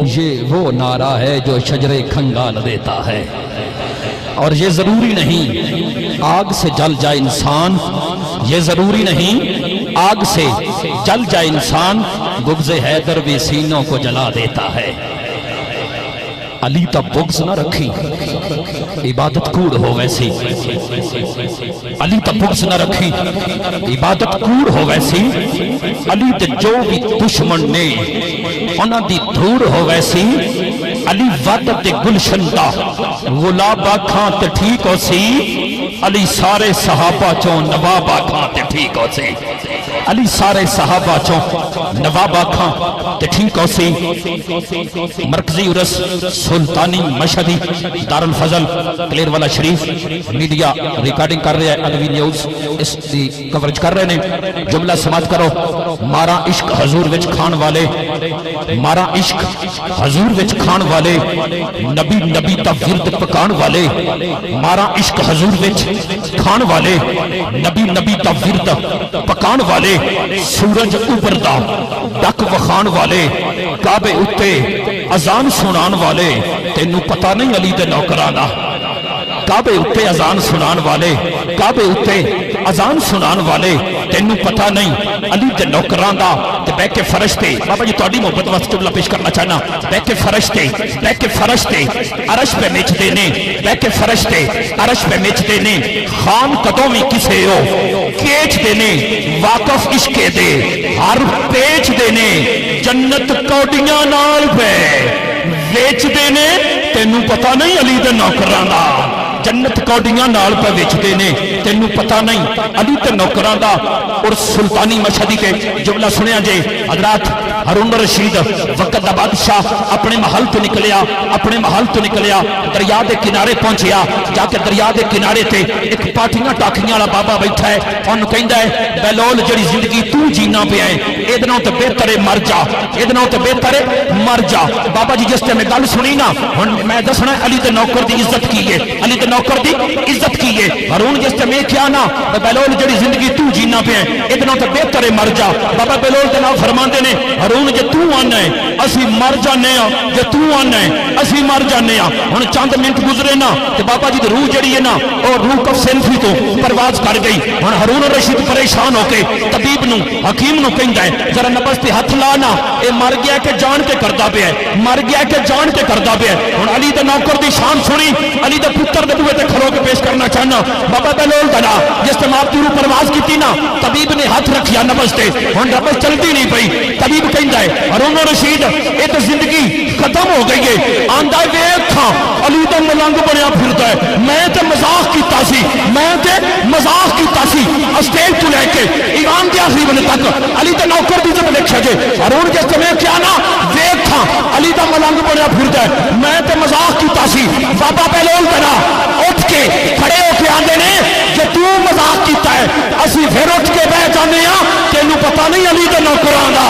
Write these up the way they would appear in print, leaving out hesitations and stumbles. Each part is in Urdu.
یہ وہ نعرہ ہے جو شجرے کھنگال دیتا ہے۔ اور یہ ضروری نہیں آگ سے جل جائے انسان، یہ ضروری نہیں آگ سے جل جائے انسان، بغض حیدر بھی سینوں کو جلا دیتا ہے۔ علی تا بغض نہ رکھی عبادت کوڑ ہو ویسی، علی تا بغض نہ رکھی عبادت کوڑ ہو ویسی، علی تے جو بھی دشمن نے انہاں دی دھوڑ ہو ویسی، علی وعدت تے گلشن دا غلاب آکھاں تے ٹھیک ہو سی، علی سارے صحابہ چوں نواب آکھاں تے ٹھیک ہو سی، علی سارے صحابہ چوں نواب آکھاں تے ٹھیک ہو سی۔ مرکزی عرس سلطانی مشہدی دارالفضل کلیر والا شریف میڈیا ریکارڈنگ کر رہے ہیں، علوی نیوز اس دی کوریج کر رہے ہیں۔ جملہ سماعت کرو۔ مارا عشق حضور وچ کھان والے، مارا عشق حضور وچ کھان والے، نبی نبی تا ورد پکان والے، مارا عشق حضور وچ کھان والے، نبی نبی تا ورد پکان والے، سورج ابھردا ڈک وخان والے، کعبے اتے اذان سنان والے، تینوں پتہ نہیں علی دے نوکرانا، کعبے اتے اذان سنان والے، کعبے اتے اذان سنان والے، تینوں پتہ نہیں علی دے نوکران دا، تے بے کے فرشتے، بابا جی تہاڈی محبت واسطے جملہ پیش کرنا چاہنا، بے کے فرشتے عرش پہ میچدے نے، بے کے فرشتے عرش پہ میچدے نے، خان قدوں میں کسے ہو کیچ دے نے، واقف عشق دے ہر پیچ دے نے، جنت کوڈیاں نال پہ ویچ دے نے، تینوں پتہ نہیں علی دے نوکران دا، جنت کوڈیاں نال پہ ویچدے نے، تینوں پتہ نہیں علی تے نوکراں دا۔ اور سلطانی مشہدی کے جملہ سنیا جے حضرات، ہارون رشید وقت دا بادشاہ اپنے محل تو نکلیا، اپنے محل تو نکلیا، دریا دے کنارے پہنچیا، جا کے دریا دے کنارے تے ایک پاٹیاں ٹاکیاں والا بابا بیٹھا ہے، انہوں کہندا ہے بلول جڑی زندگی تو جینا پیا ہے ادنوں تے بہتر ہے مر جا، ادنوں تے بہتر ہے مر جا۔ بابا جی جس تے میں گل سنی نا، ہن میں دسنا علی دے نوکر دی عزت کی ہے، علی دے نوکر دی عزت کی ہے۔ ہارون جس تے میں کیا نا بلول جڑی زندگی تو جینا پیا ہے ادنوں تے بہتر ہے مر جا۔ بابا بلول دے نال فرماندے نے ہارون جے تو آنا ہے اسی مر جانے ہاں، جے تو آنا ہے اسی مر جانے ہاں۔ ہن چند منٹ گزرے نا تے بابا جی دی روح جڑی ہے نا اور روح کف سینفی تو پرواز کر گئی۔ ہن ہارون رشید پریشان ہو کے طبیب نو حکیم نو کہندا ہے ذرا نبض تے ہاتھ لا نا، اے مر گیا کہ جان کے کردا پیا ہے، مر گیا کہ جان کے کردا پیا ہے۔ ہن علی دے نوکر دی شان سنی، علی دے پتر دے بوئے تے کھلو کے پیش کرنا چاہنا بابا بلول دا نا جس تے آپ دی روح پرواز کیتی نا، طبیب نے ہاتھ رکھیا نبض تے، ہن نبض چلدی نہیں پئی۔ طبیب کہندا ہے ہارون رشید اے تے زندگی ختم ہو گئی ہے، آندا ہے ویکھاں علی دا ملنگ بنیا پھردا ہے، میں تے مذاق کیتا سی، میں تے مذاق کیتا سی، اسٹیج تو لے کے ایوان دے آخری بنے تک علی دا نوکر دی جب دیکھا جے ہارون جس تے میں کیا نا ویکھاں علی دا ملنگ بنیا پھردا ہے، میں تے مذاق کیتا سی۔ بابا بلول دا نا اٹھ کے کھڑے ہو کے آندے نے جے تو مذاق کیتا ہے اسی پھر اٹھ کے بیٹھ جانے ہاں، تینوں پتہ نہیں علی دے نوکراں دا۔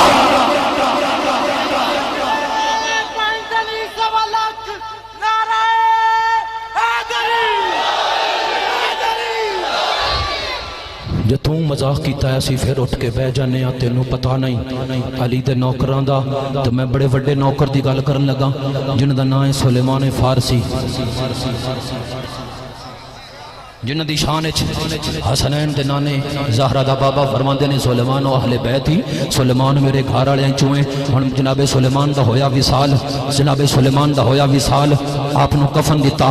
جے تو مذاق کیتا ہے اسی پھر اٹھ کے بہ جانے ہاں، تینوں پتہ نہیں علی دے نوکراں دا۔ تو میں بڑے وڈے نوکر دی گل کرن لگا جنہاں دا نام ہے سلیمان فارسی، جنہ دی شان حسنین دے نانے زہرہ دا بابا فرماندے نے سلیمان و اہل بیت ہی، سلیمان میرے گھر والے چوئے۔ ہن جناب سلیمان دا ہویا وصال، جناب سلیمان دا ہویا وصال، آپ نو کفن دیتا،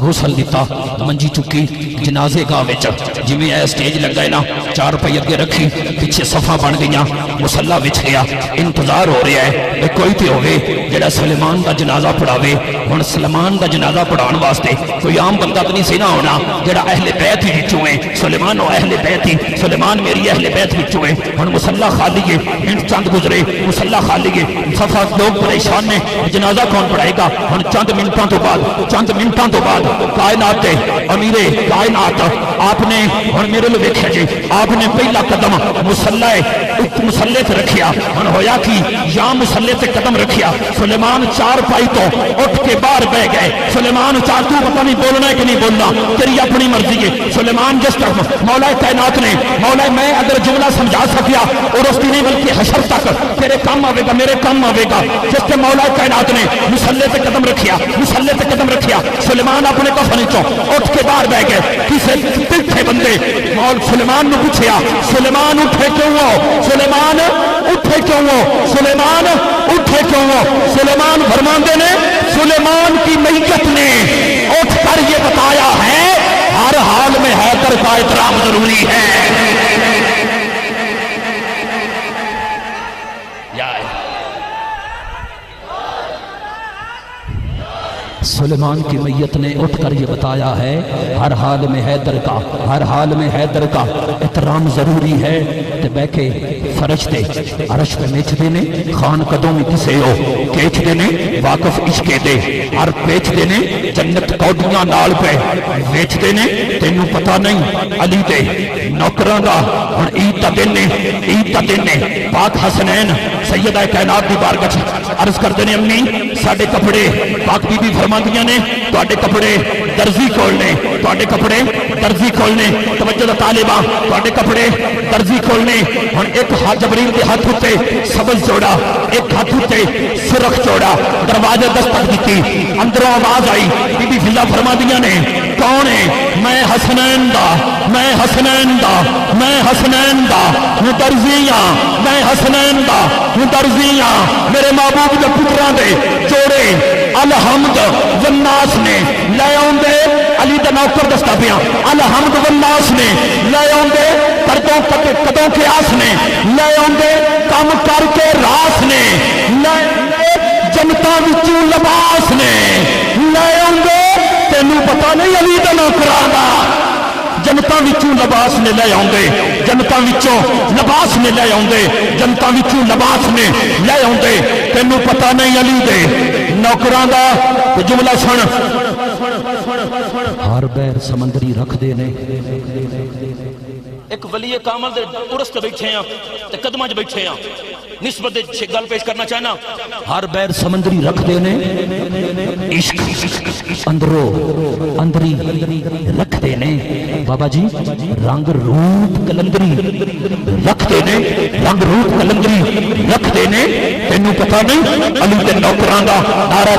غسل دیتا، منجی چکی جنازے گاہ وچ جویں اے سٹیج لگا ہے نا، چار پئی اگے رکھی، پیچھے صفا بن گئیاں، مصلی وچ گیا، انتظار ہو رہا ہے کہ کوئی تے ہوے جڑا سلیمان دا جنازہ پڑھاوے۔ ہن سلیمان دا جنازہ پڑھان واسطے کوئی عام بندہ تے نہیں سی نہ ہونا، جڑا اہل بیت ہی وچوں ہے، سلیمان و اہل بیت ہی، سلیمان میری اہل بیت وچوں ہے۔ ہن مصلی خالی ہے، منٹ چند گزرے، مصلی خالی ہے، صفا لوگ پریشان نے، جنازہ کون پڑھائے گا؟ ہن چند منٹاں تو بعد کائنات دے امیر کائنات آپ نے ہن میرے لے ویکھیا جی، آپ نے پہلا قدم مصلی مسلے تے رکھیا ہن ہویا کہ یا مسلے تے قدم رکھیا سلیمان چار پائی تو اٹھ کے باہر بہ گئے سلیمان چار تو پتہ نہیں بولنا ہے کہ نہیں بولنا تیری اپنی مرضی ہے سلیمان جس طرف مولا کائنات نے مولا میں اگر جملہ سمجھا سکیا اور اس نہیں بلکہ حشر تک تیرے کام آوے گا میرے کام آوے گا جس تے مولا کائنات نے مسلے تے قدم رکھیا مسلے تے قدم رکھیا سلیمان اپنے کفن چوں اٹھ کے باہر بہ گئے کسے تھے بندے مول سلیمان نے پوچھیا سلیمان اٹھے کیوں ہو سلیمان اٹھے کیوں ہو سلیمان اٹھے کیوں ہو سلیمان فرماندے نے سلیمان کی میت نے اٹھ کر یہ بتایا ہے ہر حال میں حیدر کا احترام ضروری ہے سلیمان کی میت نے اٹھ کر یہ بتایا ہے ہر حال میں حیدر کا ہر حال میں حیدر کا احترام ضروری ہے تے بیٹھے فرشتے عرش پہ میچ نے خان قدوں میں کسے ہو کیچ نے واقف عشق دے ہر پیچ نے جنت کوڈیاں نال پہ ویچ نے تینوں پتہ نہیں علی دے نوکراں دا ہن عید دا دن نے پاک حسنین سیدہ کائنات دی بارگاہ عرض کردے نے امی ساڈے کپڑے پاک بی بی فرماندیاں نے تواڈے کپڑے درزی کھولنے تواڈے کپڑے درزی کھولنے توجہ دا طالبہ تواڈے کپڑے درزی کھولنے ہن ایک ہاتھ جبریل دے ہاتھ تے سبز جوڑا ایک ہاتھ تے سرخ جوڑا دروازے دستک دتی اندروں آواز آئی بی بی فضا فرماندیاں نے کون ہے میں حسنین دا میں حسنین دا میں حسنین دا ہوں درزیاں میں حسنین دا ہوں درزیاں میرے محبوب دے پتراں دے جوڑے الحمد والناس نے لے آندے علی دا نوکر دستا پیا الحمد والناس نے لے آندے قدوں کے آس نے لے آندے کم کر کے راس نے لے آندے جنتاں وچوں لباس نے لے آندے تینوں پتہ نہیں علی دا نوکراں دا جنتاں وچوں لباس نے لے آندے جنتاں وچوں لباس نے لے آندے جنتاں وچوں لباس نے لے آندے تینوں پتہ نہیں علی دے نوکراں دا جملہ سن ہر بیر سمندری رکھ دے نے ایک ولی کامل دے عرس تے بیٹھے ہیں تے قدماں وچ بیٹھے ہیں نسبت دے گل پیش کرنا چاہنا ہر بیر سمندری رکھ دے نے عشق اندرو اندری رکھ دے نے بابا جی رنگ روپ کلندری رکھ دے نے رنگ روپ کلندری رکھ دے نے تینوں پتہ نہیں علی دے نوکراں دا نعرہ